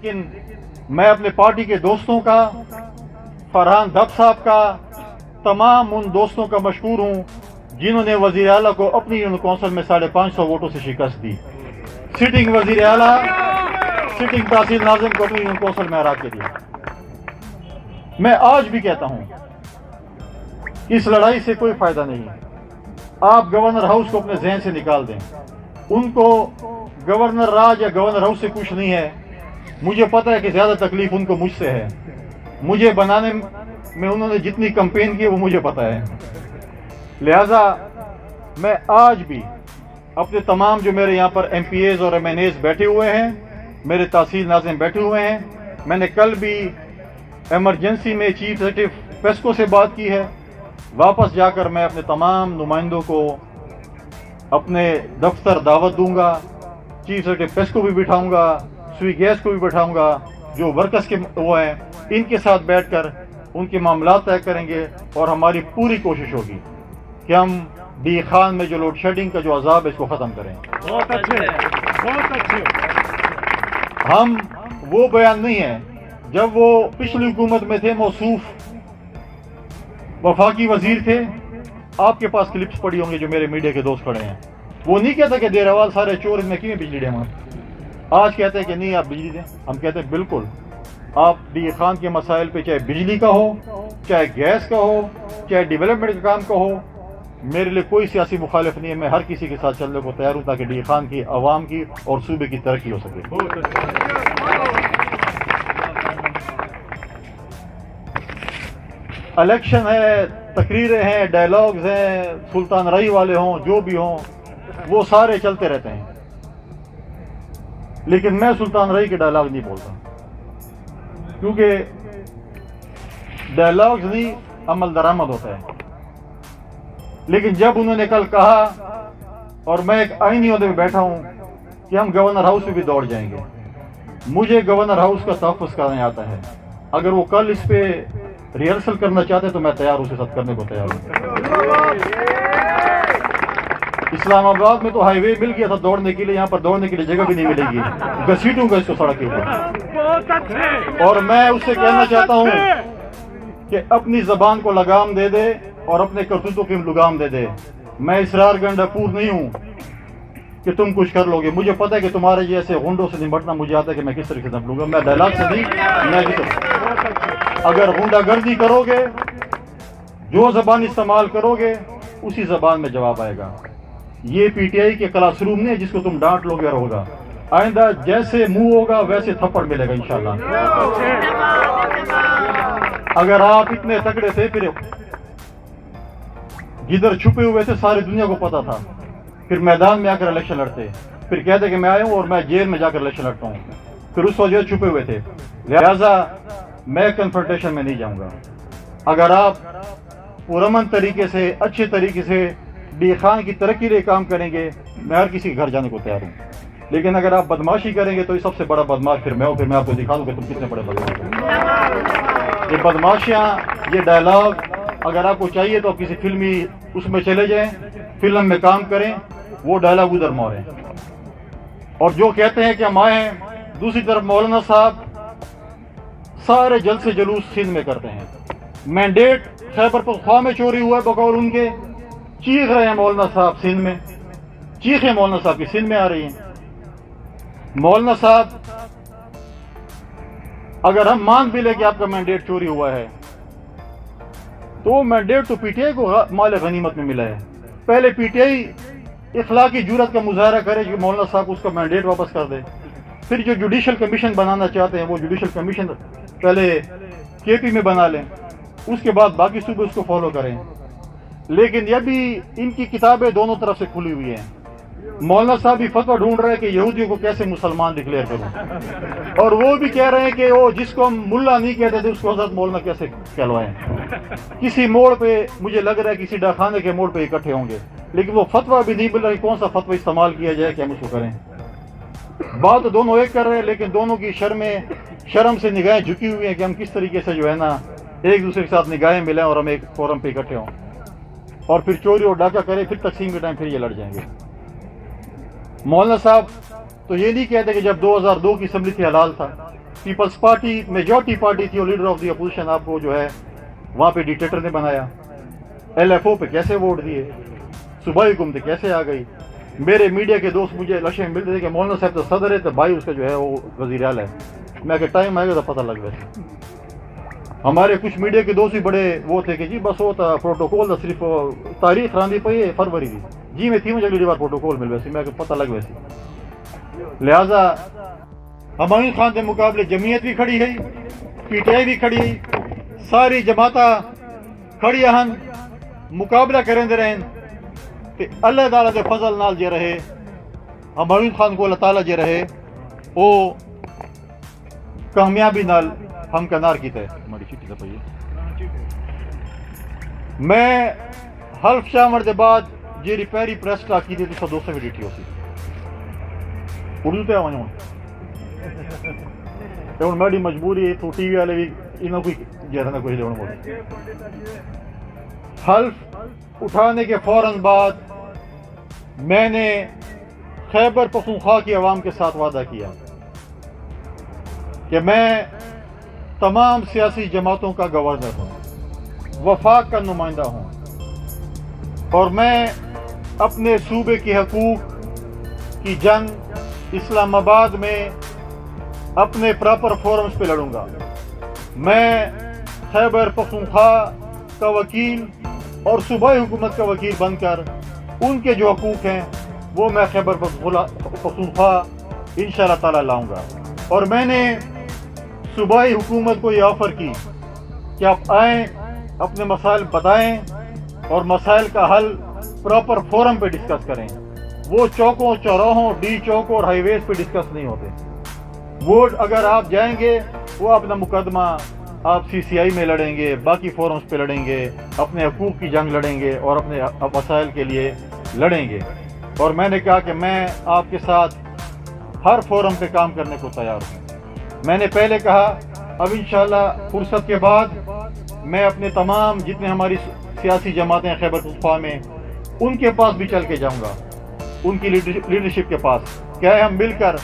لیکن میں اپنے پارٹی کے دوستوں کا، فرحان دب صاحب کا، تمام ان دوستوں کا مشکور ہوں جنہوں نے وزیر اعلیٰ کو اپنی یونین کونسل میں 550 ووٹوں سے شکست دی. سٹنگ وزیر اعلیٰ سٹنگ تحصیل ناظم کو اپنی یونین کونسل میں ہرا کے دیا. میں آج بھی کہتا ہوں اس لڑائی سے کوئی فائدہ نہیں. آپ گورنر ہاؤس کو اپنے ذہن سے نکال دیں. ان کو گورنر راج یا گورنر ہاؤس سے کچھ نہیں ہے. مجھے پتہ ہے کہ زیادہ تکلیف ان کو مجھ سے ہے. مجھے بنانے میں انہوں نے جتنی کمپین کی وہ مجھے پتہ ہے. لہذا میں آج بھی اپنے تمام جو میرے یہاں پر ایم پی ایز اور ایم این ایز بیٹھے ہوئے ہیں، میرے تحصیل ناظم بیٹھے ہوئے ہیں، میں نے کل بھی ایمرجنسی میں چیف سیکرٹری پیسکو سے بات کی ہے. واپس جا کر میں اپنے تمام نمائندوں کو اپنے دفتر دعوت دوں گا. چیف سیکرٹری پیسکو بھی بٹھاؤں گا، سوئی گیس کو بھی بٹھاؤں گا، جو ورکرز کے وہ ہیں ان کے ساتھ بیٹھ کر ان کے معاملات طے کریں گے. اور ہماری پوری کوشش ہوگی کہ ہم ڈی خان میں جو لوڈ شیڈنگ کا جو عذاب ہے اس کو ختم کریں. بہت اچھے، بہت اچھے. ہم وہ بیان نہیں ہے جب وہ پچھلی حکومت میں تھے، موصوف وفاقی وزیر تھے. آپ کے پاس کلپس پڑی ہوں گے جو میرے میڈیا کے دوست کھڑے ہیں. وہ نہیں کہتا کہ دیراوال سارے چور میں کیوں بجلی دیں. آج کہتے ہیں کہ نہیں آپ بجلی دیں. ہم کہتے ہیں بالکل آپ ڈی خان کے مسائل پہ چاہے بجلی کا ہو، چاہے گیس کا ہو، چاہے ڈیولپمنٹ کا کام کا ہو، میرے لیے کوئی سیاسی مخالف نہیں ہے. میں ہر کسی کے ساتھ چلنے کو تیار ہوں تاکہ ڈی خان کی، عوام کی اور صوبے کی ترقی ہو سکے. الیکشن ہے، تقریریں ہیں، ڈائلاگز ہیں، سلطان رائی والے ہوں جو بھی ہوں وہ سارے چلتے رہتے ہیں. لیکن میں سلطان رائی کے ڈائلاگ نہیں بولتا، کیونکہ ڈائلاگز نہیں عمل درآمد ہوتا ہے. لیکن جب انہوں نے کل کہا، اور میں ایک آئینی عہدے میں بیٹھا ہوں کہ ہم گورنر ہاؤس میں بھی دوڑ جائیں گے، مجھے گورنر ہاؤس کا تحفظ کرنے آتا ہے. اگر وہ کل اس پہ ریہرسل کرنا چاہتے تو میں تیار اس کے ساتھ کرنے کو تیار ہوں. اسلام آباد میں تو ہائی وے مل گیا تھا دوڑنے کے لیے، یہاں پر دوڑنے کے لیے جگہ بھی نہیں ملے گی. گھسیٹوں گا اس کو سڑک کے اوپر. اور میں اس سے کہنا چاہتا ہوں کہ اپنی زبان کو لگام دے دے اور اپنے کرتوتوں کی لگام دے دے. میں اسرار گنڈا پور نہیں ہوں کہ تم کچھ کر لو گے. مجھے پتہ ہے کہ تمہارے جیسے غنڈوں سے نمٹنا مجھے آتا ہے کہ میں کس طریقے سے نمٹوں گا. میں ڈائلاگ سے نہیں، میں اگر غنڈہ گردی کرو گے، جو زبان استعمال کرو گے اسی زبان میں جواب آئے گا. یہ پی ٹی آئی کے کلاس روم نہیں ہے جس کو تم ڈانٹ لو گے اور ہوگا. آئندہ جیسے منہ ہوگا ویسے تھپڑ ملے گا انشاءاللہ. اگر آپ اتنے تکڑے تھے، پھر جدھر چھپے ہوئے تھے ساری دنیا کو پتا تھا، پھر میدان میں آ کر الیکشن لڑتے، پھر کہتے کہ میں آیا ہوں اور میں جیل میں جا کر الیکشن لڑتا ہوں. پھر اس وجہ چھپے ہوئے تھے. لہذا میں کنفرنٹیشن میں نہیں جاؤں گا. اگر آپ پرامن طریقے سے، اچھے طریقے سے ڈی خان کی ترقی لیے کام کریں گے، میں ہر کسی کے گھر جانے کو تیار ہوں. لیکن اگر آپ بدماشی کریں گے تو یہ سب سے بڑا بدماش پھر میں ہوں. پھر میں آپ کو دکھا دوں کہ تم کتنے بڑے بدماش ہیں. یہ بدماشیاں، یہ ڈائلاگ اگر آپ کو چاہیے تو آپ کسی فلمی اس میں چلے جائیں، فلم میں کام کریں، وہ ڈائلاگ ادھر ماریں. اور جو کہتے ہیں کہ ہم آئے ہیں، دوسری طرف مولانا صاحب سارے جلسے جلوس سندھ میں کرتے ہیں. مینڈیٹ خیبر پختونخوا میں چوری ہوا ہے بقول ان کے، چیخ رہے ہیں مولانا صاحب سندھ میں، چیخیں مولانا صاحب کی سندھ میں آ رہی ہیں. مولانا صاحب اگر ہم مان بھی لیں کہ آپ کا مینڈیٹ چوری ہوا ہے تو وہ مینڈیٹ تو پی ٹی آئی کو مال غنیمت میں ملا ہے. پہلے پی ٹی آئی اخلاقی جرات کا مظاہرہ کرے کہ مولانا صاحب اس کا مینڈیٹ واپس کر دے. پھر جو جوڈیشل کمیشن بنانا چاہتے ہیں وہ جوڈیشل کمیشن پہلے کے پی میں بنا لیں، اس کے بعد باقی صوبے اس کو فالو کریں. لیکن یہ بھی ان کی کتابیں دونوں طرف سے کھلی ہوئی ہیں. مولانا صاحب بھی فتویٰ ڈھونڈ رہے ہیں کہ یہودیوں کو کیسے مسلمان ڈکلیئر کروں، اور وہ بھی کہہ رہے ہیں کہ وہ جس کو ہم ملا نہیں کہتے تھے اس کو حضرت مولانا کیسے کہلوائیں. کسی موڑ پہ مجھے لگ رہا ہے کسی ڈاکخانے کے موڑ پہ اکٹھے ہوں گے، لیکن وہ فتویٰ بھی نہیں مل رہا کہ کون سا فتویٰ استعمال کیا جائے کہ ہم اس کو کریں. بات تو دونوں ایک کر رہے ہیں، لیکن دونوں کی شرم سے نگاہیں جھکی ہوئی ہیں کہ ہم کس طریقے سے جو ہے نا ایک دوسرے کے ساتھ نگاہیں ملیں اور ہم ایک فورم پہ اکٹھے ہوں، اور پھر چوری اور ڈاکہ کریں، پھر تقسیم کے ٹائم پھر یہ لڑ جائیں گے. مولانا صاحب تو یہ نہیں کہتے کہ جب 2002 کی اسمبلی تھی حلال تھا، پیپلز پارٹی میجورٹی پارٹی تھی اور لیڈر آف دی اپوزیشن آپ کو جو ہے وہاں پہ ڈکٹیٹر نے بنایا. ایل ایف او پہ کیسے ووٹ دیے, صوبائی حکومتیں کیسے آ گئی. میرے میڈیا کے دوست مجھے لشے میں ملتے تھے کہ مولانا صاحب تو صدر ہے تو بھائی اس کا جو ہے وہ وزیر اعلیٰ ہے. میں کہ ٹائم آئے گا تو پتہ لگ ویسے. ہمارے کچھ میڈیا کے دوست بھی بڑے وہ تھے کہ جی بس وہ تھا پروٹوکول تھا, صرف تاریخ راندھی پئی ہے فروری کی. جی میں تھی مجھے اگلی بار پروٹوکول مل ویسی, میں کہ پتہ لگ ویسی. لہذا ہمایوں خان کے مقابلے جمعیت بھی کھڑی ہے, پی ٹی آئی بھی کھڑی ہے, ساری جماعتاں کھڑی ہن مقابلہ کریں رہن. اللہ تعالیٰ کے فضل نال جے رہے ہمایوں خان کو اللہ تعالیٰ جے رہے وہ کامیابی نال ہم کنار کیتا ہے. ہماری چٹھی پئی میں حلف شامر دے بعد جیری پہلی پریس ٹاک کی تھی تو 200 میں ڈیٹی ہوتی اردو تے آواں ہوں میری مجبوری تو ٹی وی والے بھی انہوں کوئی جہاں کوئی لیون بول. حلف اٹھانے کے فوراً بعد میں نے خیبر پختونخوا کی عوام کے ساتھ وعدہ کیا کہ میں تمام سیاسی جماعتوں کا گورنر ہوں, وفاق کا نمائندہ ہوں, اور میں اپنے صوبے کے حقوق کی جنگ اسلام آباد میں اپنے پراپر فورمز پہ لڑوں گا. میں خیبر پختونخوا کا وکیل اور صوبائی حکومت کا وکیل بن کر ان کے جو حقوق ہیں وہ میں خیبر پختونخوا انشاءاللہ تعالی لاؤں گا. اور میں نے صوبائی حکومت کو یہ آفر کی کہ آپ آئیں, اپنے مسائل بتائیں اور مسائل کا حل پراپر فورم پہ ڈسکس کریں. وہ چوکوں چوراہوں ڈی چوک اور ہائی ویز پہ ڈسکس نہیں ہوتے. وہ اگر آپ جائیں گے وہ اپنا مقدمہ آپ سی سی آئی میں لڑیں گے, باقی فورمز پہ لڑیں گے, اپنے حقوق کی جنگ لڑیں گے اور اپنے مسائل کے لیے لڑیں گے. اور میں نے کہا کہ میں آپ کے ساتھ ہر فورم پہ کام کرنے کو تیار ہوں. میں نے پہلے کہا اب انشاءاللہ فرصت کے بعد میں اپنے تمام جتنے ہماری سیاسی جماعتیں ہیں خیبر پختونخوا میں ان کے پاس بھی چل کے جاؤں گا, ان کی لیڈرشپ کے پاس, کیا ہے ہم مل کر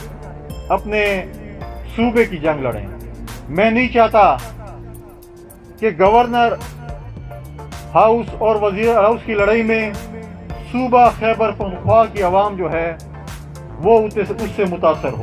اپنے صوبے کی جنگ لڑیں. میں نہیں چاہتا کہ گورنر ہاؤس اور وزیر ہاؤس کی لڑائی میں صوبہ خیبر پختونخوا کی عوام جو ہے وہ اس سے متاثر ہو.